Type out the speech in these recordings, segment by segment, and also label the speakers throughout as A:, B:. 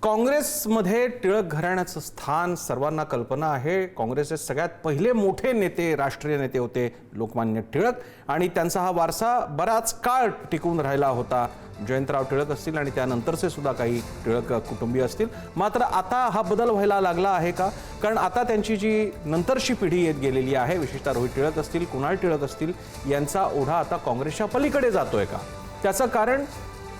A: काँग्रेसमध्ये टिळक घराण्याचं स्थान सर्वांना कल्पना आहे। काँग्रेसचे सगळ्यात पहिले मोठे नेते, राष्ट्रीय नेते होते लोकमान्य टिळक आणि त्यांचा हा वारसा बराच काळ टिकून राहिला होता। जयंतराव टिळक असतील आणि त्यानंतरचे सुद्धा काही टिळक कुटुंबीय असतील। मात्र आता हा बदल व्हायला लागला आहे का? कारण आता त्यांची जी नंतरची पिढी येत गेलेली आहे, विशेषतः रोहित टिळक असतील, कुणाल टिळक असतील, यांचा ओढा आता काँग्रेसच्या पलीकडे जातोय का? त्याचं कारण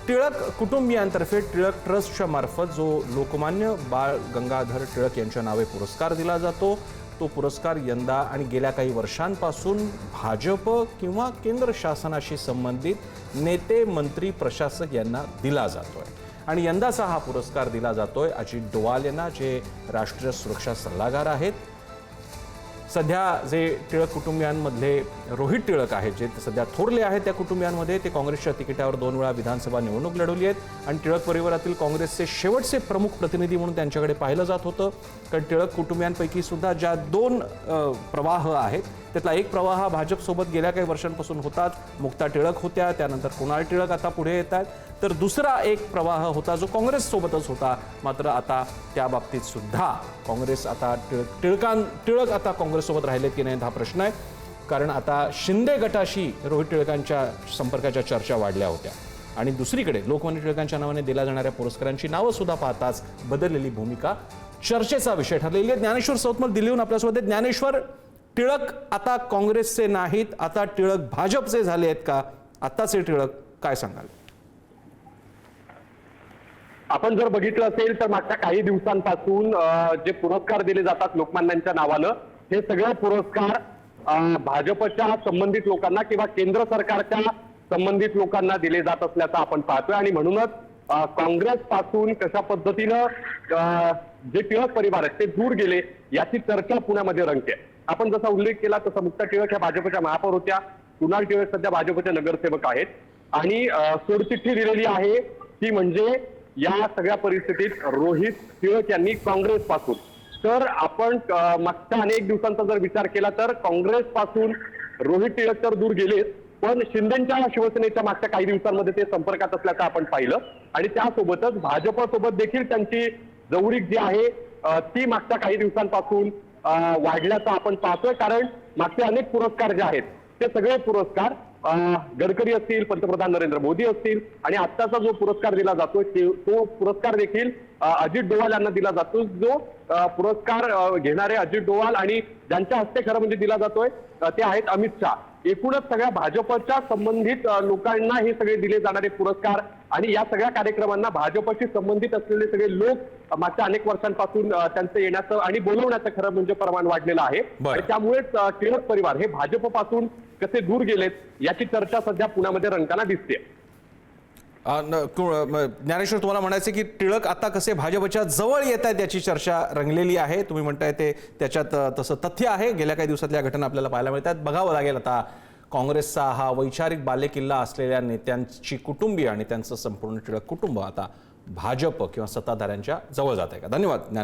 A: टिळक कुटुंबियांतर्फे टिळक ट्रस्टच्या मार्फत जो लोकमान्य बाळ गंगाधर टिळक यांच्या नावे पुरस्कार दिला जातो, तो पुरस्कार यंदा आणि गेल्या काही वर्षांपासून भाजप किंवा केंद्र शासनाशी संबंधित नेते, मंत्री, प्रशासक यांना दिला जातोय। आणि यंदाचा हा पुरस्कार दिला जातोय अजित डोवाल यांना, जे राष्ट्रीय सुरक्षा सल्लागार आहेत। सध्या जे टिळक कुटुंबियांमधले रोहित टिळक आहेत, जे सध्या थोरले आहेत त्या कुटुंबियांमध्ये, ते काँग्रेसच्या तिकिटावर 2 वेळा विधानसभा निवडणूक लढवली आहेत आणि टिळक परिवारातील काँग्रेसचे शेवटचे प्रमुख प्रतिनिधी म्हणून त्यांच्याकडे पाहिलं जात होतं। कारण टिळक कुटुंबियांपैकी सुद्धा ज्या 2 प्रवाह आहेत, त्यातला एक प्रवाह भाजपसोबत गेल्या काही वर्षांपासून होताच, मुक्ता टिळक होत्या, त्यानंतर कुणाल टिळक आता पुढे येत आहेत, तर दुसरा एक प्रवाह होता जो काँग्रेससोबतच होता। मात्र आता त्या बाबतीत सुद्धा काँग्रेस आता टिळक आता काँग्रेससोबत राहिलेत की नाही हा प्रश्न आहे। कारण आता शिंदे गटाशी रोहित टिळकांच्या संपर्काच्या चर्चा वाढल्या होत्या आणि दुसरीकडे लोकमान्य टिळकांच्या नावाने दिल्या जाणाऱ्या पुरस्कारांची नावं सुद्धा पाहताच बदललेली भूमिका चर्चेचा विषय ठरलेली आहे। ज्ञानेश्वर सौतमल दिल्लीहून आपल्यासोबत आहेत। ज्ञानेश्वर, टिळक आता काँग्रेसचे नाहीत, आता टिळक भाजपचे झाले आहेत का? आताचे टिळक काय सांगाल?
B: आपण जर बघितलं असेल तर मागच्या काही दिवसांपासून जे पुरस्कार दिले जातात लोकमान्यांच्या नावानं, हे सगळे पुरस्कार भाजपच्या संबंधित लोकांना किंवा केंद्र सरकारच्या संबंधित लोकांना दिले जात असल्याचं आपण पाहतोय। आणि म्हणूनच काँग्रेस पासून कशा पद्धतीनं जे टिळक परिवार आहेत ते दूर गेले याची चर्चा पुण्यामध्ये रंगते। आपण जसा उल्लेख केला तसं मुक्ता टिळक ह्या भाजपच्या महापौर होत्या, कुणाल टिळक सध्या भाजपचे नगरसेवक आहेत आणि सोडचिठ्ठी दिलेली आहे ती म्हणजे या सगळ्या परिस्थितीत रोहित टिळक यांनी काँग्रेस पासून, तर आपण मागच्या अनेक दिवसांचा जर विचार केला तर काँग्रेस पासून रोहित टिळक तर दूर गेलेच, पण शिंदेच्या शिवसेनेच्या मागच्या काही दिवसांमध्ये ते संपर्कात असल्याचं आपण पाहिलं आणि त्यासोबतच भाजपसोबत देखील त्यांची जवळीक जी आहे ती मागच्या काही दिवसांपासून वाढल्याचं आपण पाहतोय। कारण मागचे अनेक पुरस्कार जे आहेत ते सगळे पुरस्कार गडकरी असतील, पंतप्रधान नरेंद्र मोदी असतील आणि आत्ताचा जो पुरस्कार दिला जातोय तो पुरस्कार देखील अजित डोवाल यांना दिला जातो। जो पुरस्कार घेणारे अजित डोवाल आणि ज्यांच्या हस्ते खरं म्हणजे दिला जातोय ते आहेत अमित शहा। एकूणच सगळ्या भाजपच्या संबंधित लोकांना हे सगळे दिले जाणारे पुरस्कार आणि या सगळ्या कार्यक्रमांना भाजपशी संबंधित असलेले सगळे लोक मागच्या अनेक वर्षांपासून त्यांचं येण्याचं आणि बोलवण्याचं खरं म्हणजे प्रमाण वाढलेलं आहे। त्यामुळेच टिळक परिवार हे भाजपपासून कसे दूर गेलेत याची चर्चा सध्या पुण्यामध्ये रंगताना दिसते।
A: ज्ञानेश्वर, तुम्हाला म्हणायचं की टिळक आता कसे भाजपच्या जवळ येत आहेत याची चर्चा रंगलेली आहे। तुम्ही म्हणताय ते त्याच्यात तसं तथ्य आहे। गेल्या काही दिवसातल्या घटना आपल्याला पाहायला मिळतात। बघावं लागेल आता काँग्रेसचा हा वैचारिक बालेकिल्ला असलेल्या नेत्यांची कुटुंबीय आणि त्यांचं संपूर्ण टिळक कुटुंब आता भाजप किंवा सत्ताधाऱ्यांच्या जवळ जात आहे का? धन्यवाद।